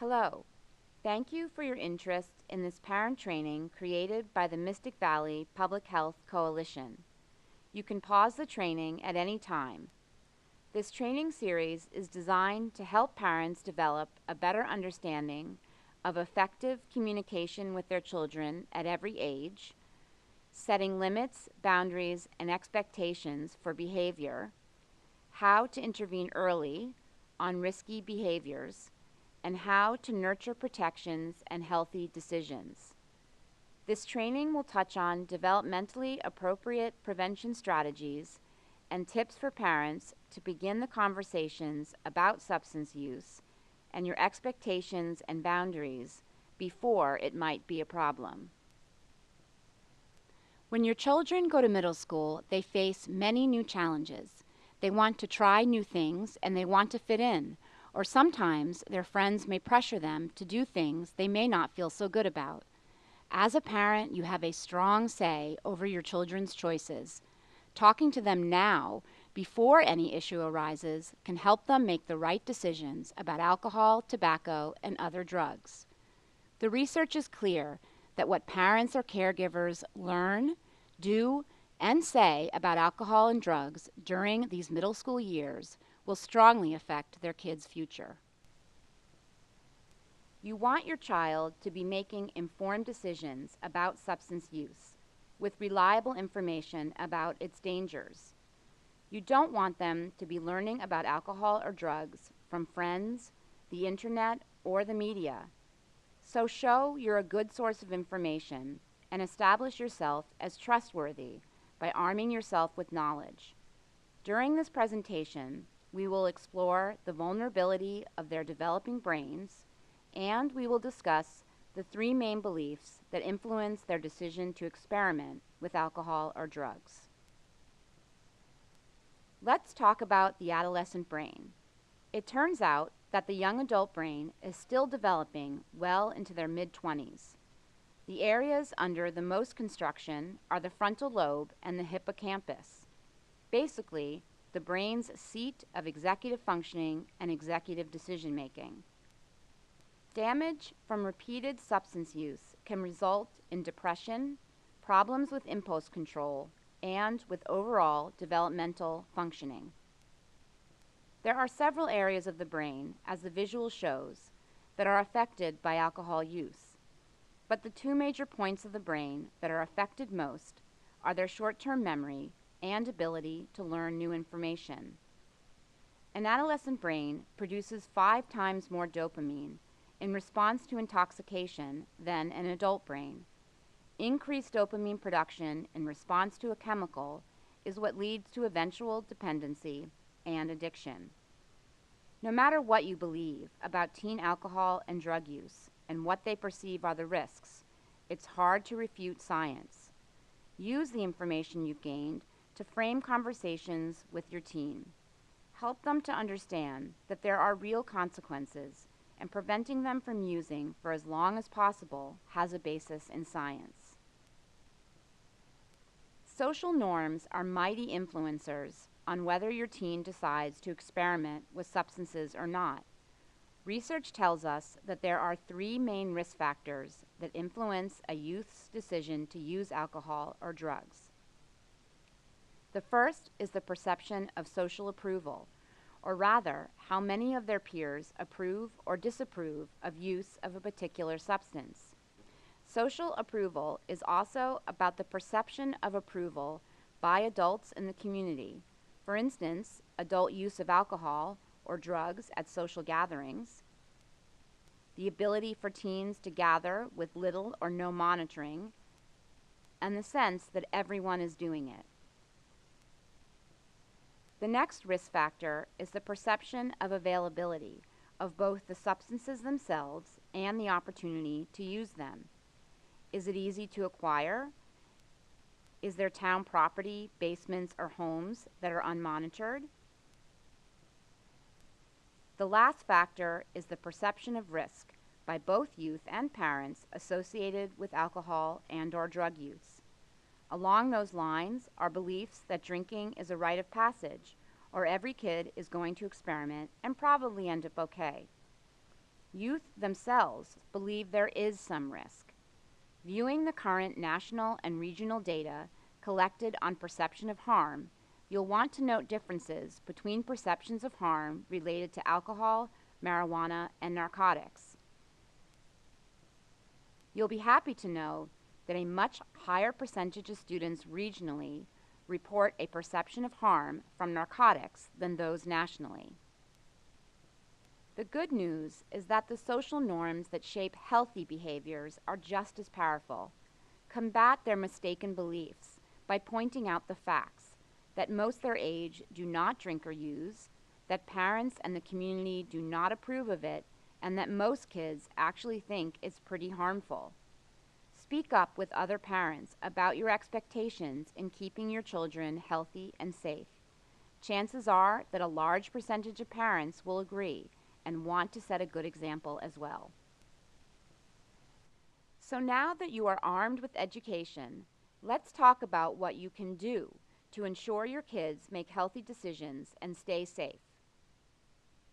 Hello. Thank you for your interest in this parent training created by the Mystic Valley Public Health Coalition. You can pause the training at any time. This training series is designed to help parents develop a better understanding of effective communication with their children at every age, setting limits, boundaries, and expectations for behavior, how to intervene early on risky behaviors, and how to nurture protections and healthy decisions. This training will touch on developmentally appropriate prevention strategies and tips for parents to begin the conversations about substance use and your expectations and boundaries before it might be a problem. When your children go to middle school, they face many new challenges. They want to try new things and they want to fit in, or sometimes their friends may pressure them to do things they may not feel so good about. As a parent, you have a strong say over your children's choices. Talking to them now, before any issue arises, can help them make the right decisions about alcohol, tobacco, and other drugs. The research is clear that what parents or caregivers learn, do, and say about alcohol and drugs during these middle school years will strongly affect their kids' future. You want your child to be making informed decisions about substance use with reliable information about its dangers. You don't want them to be learning about alcohol or drugs from friends, the internet, or the media. So show you're a good source of information and establish yourself as trustworthy by arming yourself with knowledge. During this presentation, we will explore the vulnerability of their developing brains, and we will discuss the three main beliefs that influence their decision to experiment with alcohol or drugs. Let's talk about the adolescent brain. It turns out that the young adult brain is still developing well into their mid-20s. The areas under the most construction are the frontal lobe and the hippocampus. Basically, the brain's seat of executive functioning and executive decision-making. Damage from repeated substance use can result in depression, problems with impulse control, and with overall developmental functioning. There are several areas of the brain, as the visual shows, that are affected by alcohol use. But the two major points of the brain that are affected most are their short-term memory and ability to learn new information. An adolescent brain produces 5 times more dopamine in response to intoxication than an adult brain. Increased dopamine production in response to a chemical is what leads to eventual dependency and addiction. No matter what you believe about teen alcohol and drug use and what they perceive are the risks, it's hard to refute science. Use the information you've gained to frame conversations with your teen. Help them to understand that there are real consequences, and preventing them from using for as long as possible has a basis in science. Social norms are mighty influencers on whether your teen decides to experiment with substances or not. Research tells us that there are 3 main risk factors that influence a youth's decision to use alcohol or drugs. The first is the perception of social approval, or rather, how many of their peers approve or disapprove of use of a particular substance. Social approval is also about the perception of approval by adults in the community. For instance, adult use of alcohol or drugs at social gatherings, the ability for teens to gather with little or no monitoring, and the sense that everyone is doing it. The next risk factor is the perception of availability of both the substances themselves and the opportunity to use them. Is it easy to acquire? Is there town property, basements, or homes that are unmonitored? The last factor is the perception of risk by both youth and parents associated with alcohol and/or drug use. Along those lines are beliefs that drinking is a rite of passage, or every kid is going to experiment and probably end up okay. Youth themselves believe there is some risk. Viewing the current national and regional data collected on perception of harm, you'll want to note differences between perceptions of harm related to alcohol, marijuana, and narcotics. You'll be happy to know that a much higher percentage of students regionally report a perception of harm from narcotics than those nationally. The good news is that the social norms that shape healthy behaviors are just as powerful. Combat their mistaken beliefs by pointing out the facts that most their age do not drink or use, that parents and the community do not approve of it, and that most kids actually think it's pretty harmful. Speak up with other parents about your expectations in keeping your children healthy and safe. Chances are that a large percentage of parents will agree and want to set a good example as well. So now that you are armed with education, let's talk about what you can do to ensure your kids make healthy decisions and stay safe.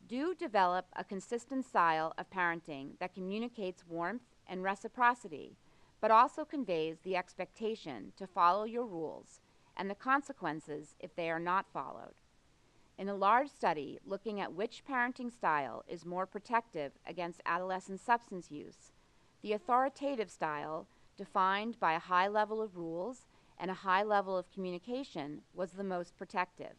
Do develop a consistent style of parenting that communicates warmth and reciprocity, but also conveys the expectation to follow your rules and the consequences if they are not followed. In a large study looking at which parenting style is more protective against adolescent substance use, the authoritative style, defined by a high level of rules and a high level of communication, was the most protective.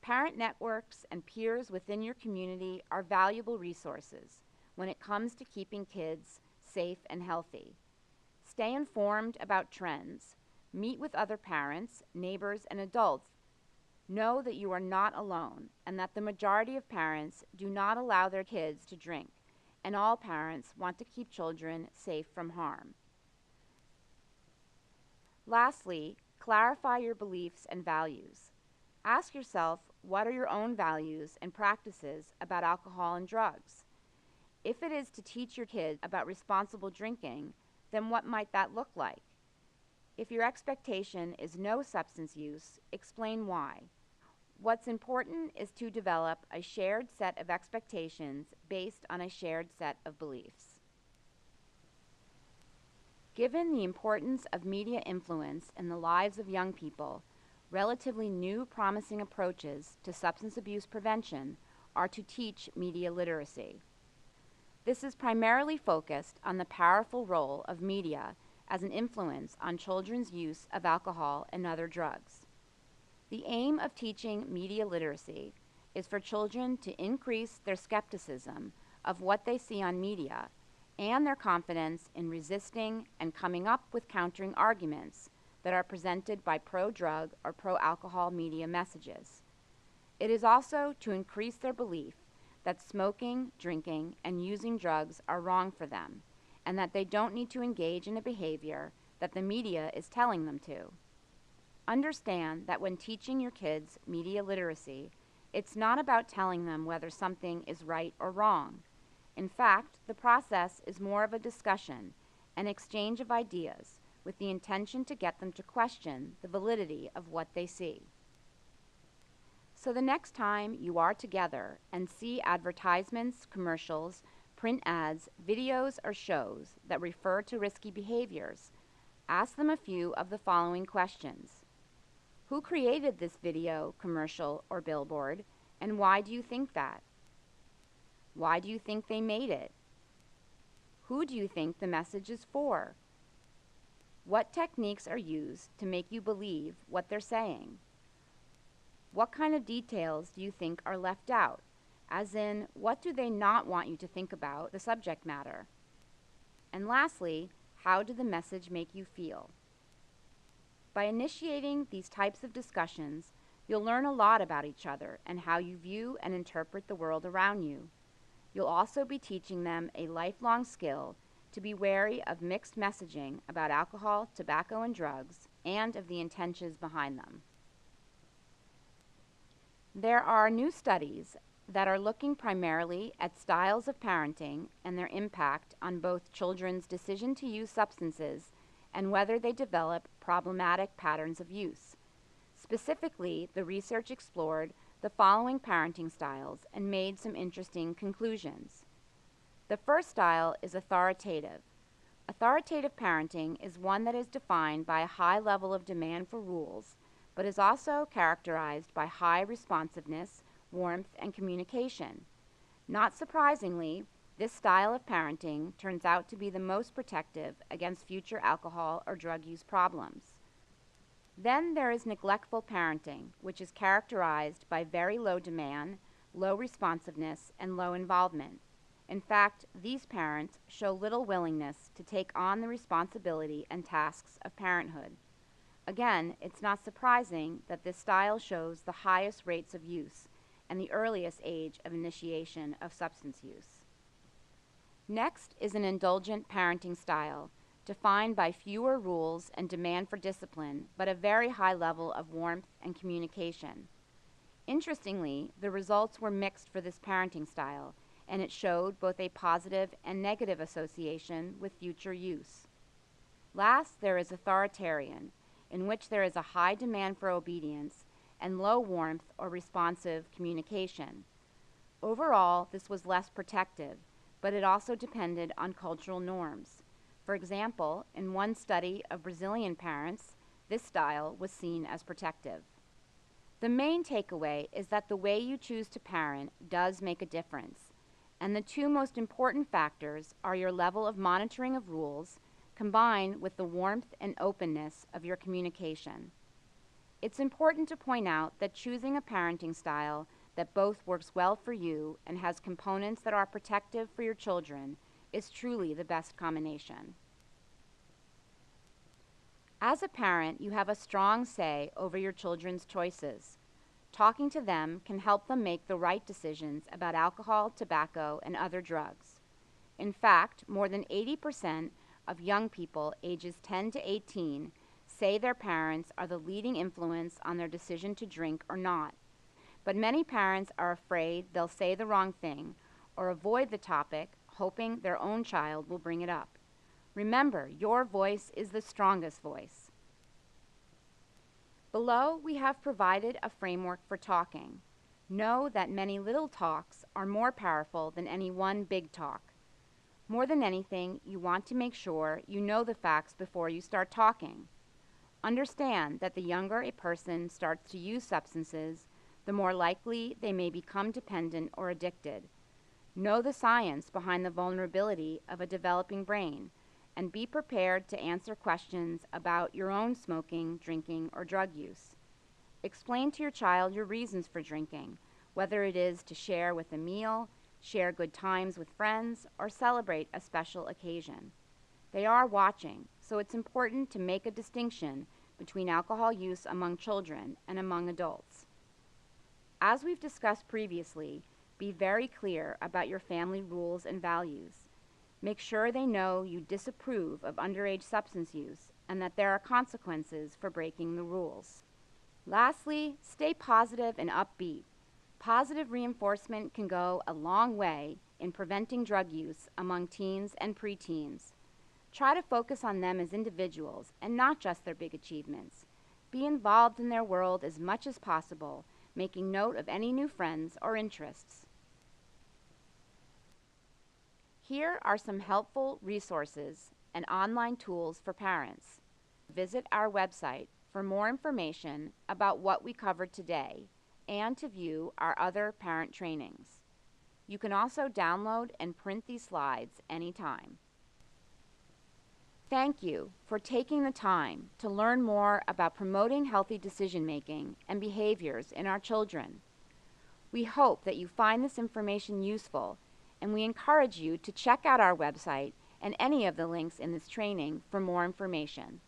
Parent networks and peers within your community are valuable resources when it comes to keeping kids safe and healthy. Stay informed about trends. Meet with other parents, neighbors, and adults. Know that you are not alone and that the majority of parents do not allow their kids to drink, and all parents want to keep children safe from harm. Lastly, clarify your beliefs and values. Ask yourself, what are your own values and practices about alcohol and drugs? If it is to teach your kids about responsible drinking, then what might that look like? If your expectation is no substance use, explain why. What's important is to develop a shared set of expectations based on a shared set of beliefs. Given the importance of media influence in the lives of young people, relatively new promising approaches to substance abuse prevention are to teach media literacy. This is primarily focused on the powerful role of media as an influence on children's use of alcohol and other drugs. The aim of teaching media literacy is for children to increase their skepticism of what they see on media and their confidence in resisting and coming up with countering arguments that are presented by pro-drug or pro-alcohol media messages. It is also to increase their belief that smoking, drinking, and using drugs are wrong for them, and that they don't need to engage in a behavior that the media is telling them to. Understand that when teaching your kids media literacy, it's not about telling them whether something is right or wrong. In fact, the process is more of a discussion, an exchange of ideas, with the intention to get them to question the validity of what they see. So the next time you are together and see advertisements, commercials, print ads, videos, or shows that refer to risky behaviors, ask them a few of the following questions. Who created this video, commercial, or billboard, and why do you think that? Why do you think they made it? Who do you think the message is for? What techniques are used to make you believe what they're saying? What kind of details do you think are left out? As in, what do they not want you to think about the subject matter? And lastly, how did the message make you feel? By initiating these types of discussions, you'll learn a lot about each other and how you view and interpret the world around you. You'll also be teaching them a lifelong skill to be wary of mixed messaging about alcohol, tobacco, and drugs, and of the intentions behind them. There are new studies that are looking primarily at styles of parenting and their impact on both children's decision to use substances and whether they develop problematic patterns of use. Specifically, the research explored the following parenting styles and made some interesting conclusions. The first style is authoritative. Authoritative parenting is one that is defined by a high level of demand for rules, but is also characterized by high responsiveness, warmth, and communication. Not surprisingly, this style of parenting turns out to be the most protective against future alcohol or drug use problems. Then there is neglectful parenting, which is characterized by very low demand, low responsiveness, and low involvement. In fact, these parents show little willingness to take on the responsibility and tasks of parenthood. Again, it's not surprising that this style shows the highest rates of use and the earliest age of initiation of substance use. Next is an indulgent parenting style, defined by fewer rules and demand for discipline, but a very high level of warmth and communication. Interestingly, the results were mixed for this parenting style, and it showed both a positive and negative association with future use. Last, there is authoritarian, in which there is a high demand for obedience and low warmth or responsive communication. Overall, this was less protective, but it also depended on cultural norms. For example, in one study of Brazilian parents, this style was seen as protective. The main takeaway is that the way you choose to parent does make a difference, and the two most important factors are your level of monitoring of rules combined with the warmth and openness of your communication. It's important to point out that choosing a parenting style that both works well for you and has components that are protective for your children is truly the best combination. As a parent, you have a strong say over your children's choices. Talking to them can help them make the right decisions about alcohol, tobacco, and other drugs. In fact, more than 80% of young people ages 10 to 18 say their parents are the leading influence on their decision to drink or not. But many parents are afraid they'll say the wrong thing or avoid the topic, hoping their own child will bring it up. Remember, your voice is the strongest voice. Below, we have provided a framework for talking. Know that many little talks are more powerful than any one big talk. More than anything, you want to make sure you know the facts before you start talking. Understand that the younger a person starts to use substances, the more likely they may become dependent or addicted. Know the science behind the vulnerability of a developing brain, and be prepared to answer questions about your own smoking, drinking, or drug use. Explain to your child your reasons for drinking, whether it is to share with a meal, share good times with friends, or celebrate a special occasion. They are watching, so it's important to make a distinction between alcohol use among children and among adults. As we've discussed previously, be very clear about your family rules and values. Make sure they know you disapprove of underage substance use and that there are consequences for breaking the rules. Lastly, stay positive and upbeat. Positive reinforcement can go a long way in preventing drug use among teens and preteens. Try to focus on them as individuals and not just their big achievements. Be involved in their world as much as possible, making note of any new friends or interests. Here are some helpful resources and online tools for parents. Visit our website for more information about what we covered today and to view our other parent trainings. You can also download and print these slides anytime. Thank you for taking the time to learn more about promoting healthy decision-making and behaviors in our children. We hope that you find this information useful, and we encourage you to check out our website and any of the links in this training for more information.